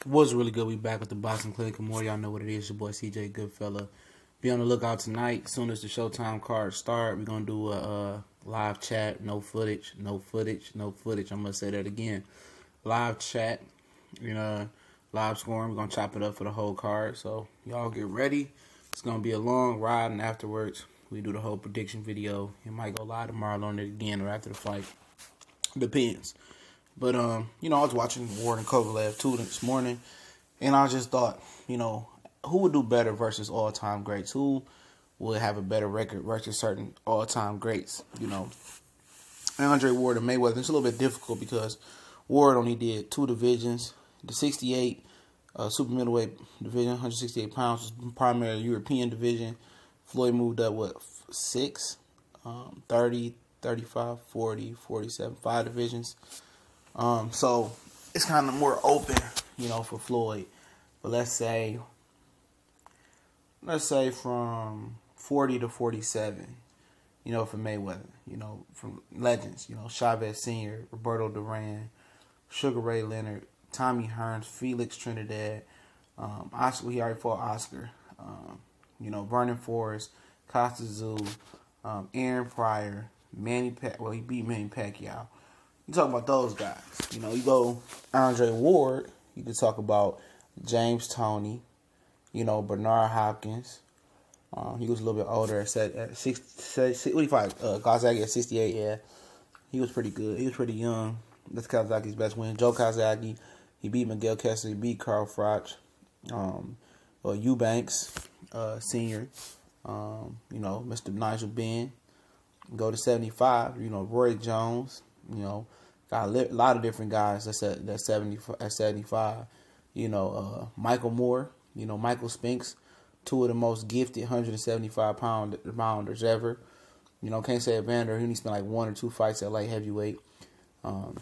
Was really good. We back with the Boxing Clinic and more. Y'all know what it is. Your boy CJ Goodfella. Be on the lookout tonight. As soon as the Showtime cards start, we're gonna do a live chat. No footage. No footage. No footage. I'm gonna say that again. Live chat. Live scoring. We're gonna chop it up for the whole card. So y'all get ready. It's gonna be a long ride, and afterwards we do the whole prediction video. It might go live tomorrow on it again or after the fight. Depends. But, I was watching Ward and Kovalev too this morning, and I just thought, who would do better versus all-time greats? Who would have a better record versus certain all-time greats? Andre Ward and Mayweather. It's a little bit difficult because Ward only did 2 divisions. The 68 super middleweight division, 168 pounds, was primarily European division. Floyd moved up, 6? 30, 35, 40, 47, 5 divisions. So it's kind of more open, for Floyd. But let's say from 40 to 47, for Mayweather, from legends, Chavez Sr., Roberto Duran, Sugar Ray Leonard, Tommy Hearns, Felix Trinidad, Oscar, he already fought Oscar, Vernon Forrest, Costa Zoo, Aaron Pryor, he beat Manny Pacquiao. You talk about those guys. You go Andre Ward, you could talk about James Toney, Bernard Hopkins. He was a little bit older at 6. What do you fight? Kazaki at 68, yeah. He was pretty good. He was pretty young. That's Kazaki's best win. Joe Kazaki, he beat Miguel Kessler, he beat Carl Froch. Eubanks, Sr., Mr. Nigel Benn. Go to 75, Roy Jones, got a lot of different guys that's at 75. Michael Moore, Michael Spinks, 2 of the most gifted 175 pounders ever. Can't say Evander, he only spent like 1 or 2 fights at light heavyweight. You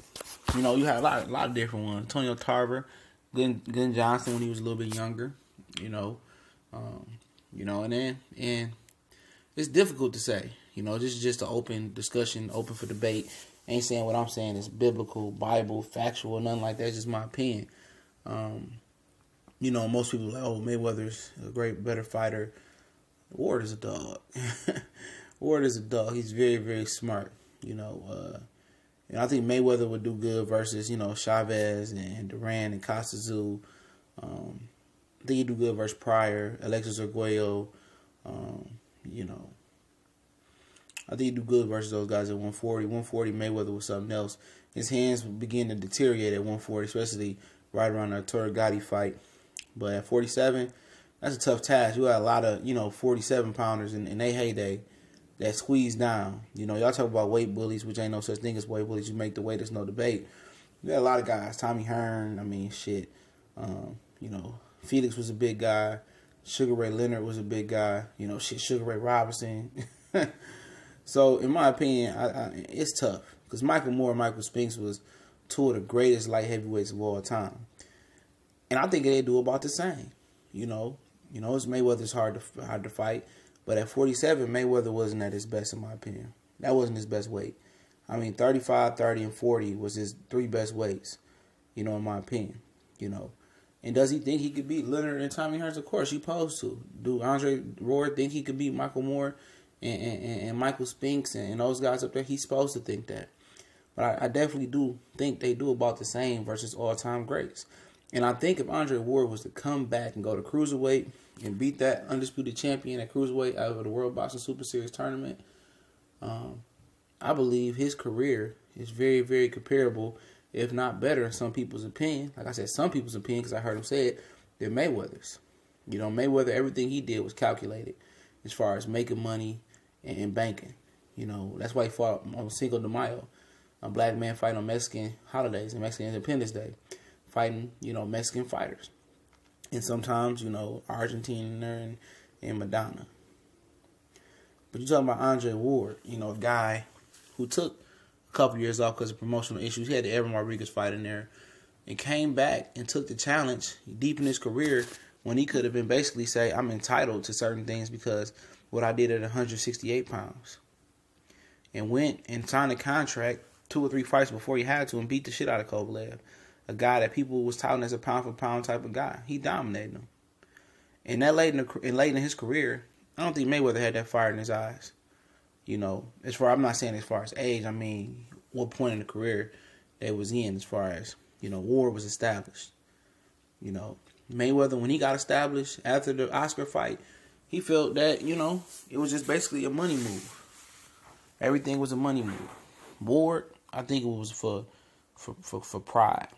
had a lot of different ones. Antonio Tarver, Glenn Johnson when he was a little bit younger. And it's difficult to say. This is just an open discussion, open for debate. Ain't saying what I'm saying is biblical, Bible, factual, nothing like that. It's just my opinion. Most people are like, oh, Mayweather's a better fighter. Ward is a dog. Ward is a dog. He's very, very smart. And I think Mayweather would do good versus, Chavez and Duran and Costa Zoo. I think he'd do good versus Pryor, Alexis Arguello, I think he'd do good versus those guys at 140. 140, Mayweather was something else. His hands begin to deteriorate at 140, especially right around the Arturo Gatti fight. But at 47, that's a tough task. You got a lot of, 47-pounders in their heyday that squeeze down. Y'all talk about weight bullies, which ain't no such thing as weight bullies. You make the weight, there's no debate. You got a lot of guys. Tommy Hearn, Felix was a big guy. Sugar Ray Leonard was a big guy. Sugar Ray Robinson. So, in my opinion, it's tough. Because Michael Moore and Michael Spinks was 2 of the greatest light heavyweights of all time. And I think they do about the same. It's Mayweather's hard to fight. But at 47, Mayweather wasn't at his best, in my opinion. That wasn't his best weight. 35, 30, and 40 was his 3 best weights, in my opinion. And does he think he could beat Leonard and Tommy Hearns? Of course, he supposed to. Do Andre Ward think he could beat Michael Moore and Michael Spinks and those guys up there? He's supposed to think that. But I definitely do think they do about the same versus all-time greats. And I think if Andre Ward was to come back and go to cruiserweight and beat that undisputed champion at cruiserweight out of the World Boxing Super Series tournament, I believe his career is very, very comparable, if not better in some people's opinion. Like I said, some people's opinion, because I heard him say it, than Mayweather's. Mayweather, everything he did was calculated as far as making money and banking. That's why he fought on Cinco de Mayo. A black man fighting on Mexican holidays and Mexican Independence Day, fighting, Mexican fighters. And sometimes, Argentina and Madonna. But you're talking about Andre Ward, a guy who took a couple years off because of promotional issues. He had the Evan Rodriguez fight in there and came back and took the challenge deep in his career when he could have been basically say, I'm entitled to certain things because what I did at 168 pounds. And went and signed a contract 2 or 3 fights before he had to and beat the shit out of Kovalev. a guy that people was touting as a pound for pound type of guy. He dominated him. And that late in his career, I don't think Mayweather had that fire in his eyes. You know, I'm not saying as far as age, I mean, what point in the career they was in as far as, you know, Ward was established. You know, Mayweather, when he got established after the Oscar fight, he felt that, you know, it was just basically a money move. Everything was a money move. Ward, I think it was for pride,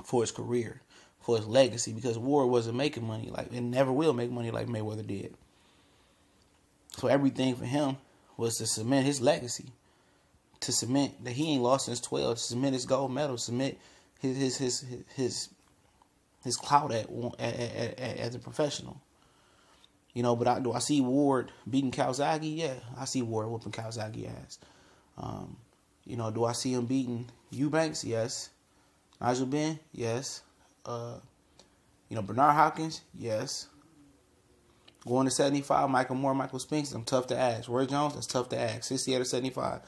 for his career, for his legacy, because Ward wasn't making money and never will make money like Mayweather did. So everything for him was to cement his legacy, to cement that he ain't lost since 12, to cement his gold medal, cement his clout as a professional. You know, but do I see Ward beating Calzaghe? Yeah, I see Ward whooping Calzaghe ass. You know, do I see him beating Eubanks? Yes. Nigel Benn? Yes. You know, Bernard Hopkins? Yes. Going to 75, Michael Moore, Michael Spinks, I'm tough to ask. Roy Jones, that's tough to ask. 68 or 75.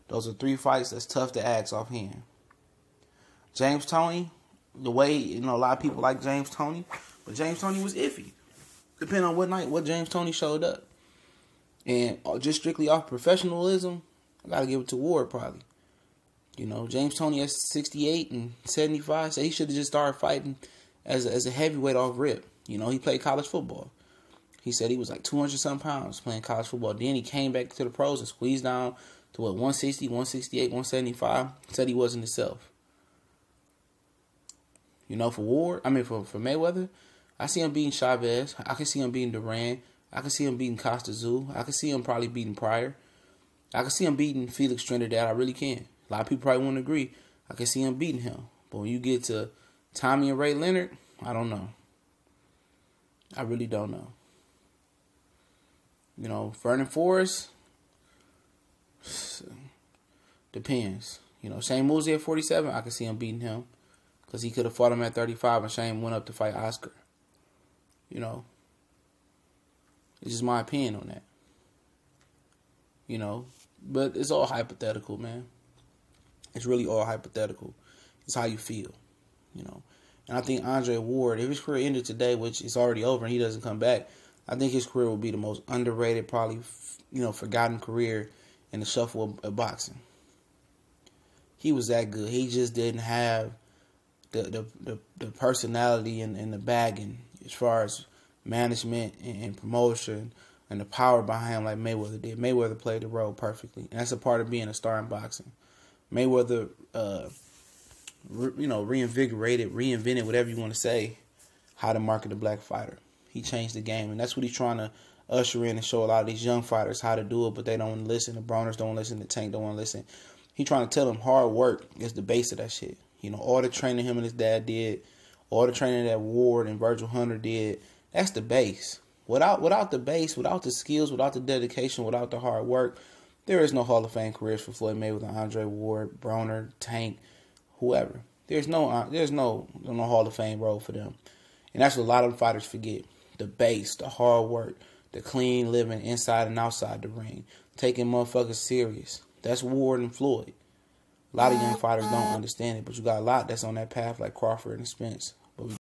Those are 3 fights that's tough to ask offhand. James Toney, the way, you know, a lot of people like James Toney, but James Toney was iffy. Depending on what night, what James Toney showed up. And just strictly off professionalism, I got to give it to Ward probably. You know, James Toney at 68 and 75, so he should have just started fighting as a heavyweight off rip. You know, he played college football. He said he was like 200-something pounds playing college football. Then he came back to the pros and squeezed down to 160, 168, 175. Said he wasn't himself. You know, for Mayweather, I see him beating Chavez. I can see him beating Duran. I can see him beating Costa Zoo. I can see him probably beating Pryor. I can see him beating Felix Trinidad. I really can. A lot of people probably wouldn't agree. I can see him beating him. But when you get to Tommy and Ray Leonard, I don't know. I really don't know. You know, Vernon Forrest, depends. You know, Shane Mosley at 47, I can see him beating him. Because he could have fought him at 35 and Shane went up to fight Oscar. You know, it's just my opinion on that. You know, but it's all hypothetical, man. It's really all hypothetical. It's how you feel, you know. And I think Andre Ward, if his career ended today, which is already over and he doesn't come back, I think his career will be the most underrated, probably, you know, forgotten career in the shuffle of boxing. He was that good. He just didn't have the personality and the bagging as far as management and promotion and the power behind him like Mayweather did. Mayweather played the role perfectly. And that's a part of being a star in boxing. Mayweather, reinvented, whatever you want to say, how to market the black fighter. He changed the game. And that's what he's trying to usher in and show a lot of these young fighters how to do it, but they don't want to listen. The Broners don't listen. The Tank don't want to listen. He's trying to tell them hard work is the base of that shit. You know, all the training him and his dad did, all the training that Ward and Virgil Hunter did, that's the base. Without the base, without the skills, without the dedication, without the hard work, there is no Hall of Fame careers for Floyd Mayweather, Andre Ward, Broner, Tank, whoever. There's no Hall of Fame role for them. And that's what a lot of fighters forget. The base, the hard work, the clean living inside and outside the ring, taking motherfuckers serious. That's Ward and Floyd. A lot of young fighters don't understand it, but you got a lot that's on that path like Crawford and Spence.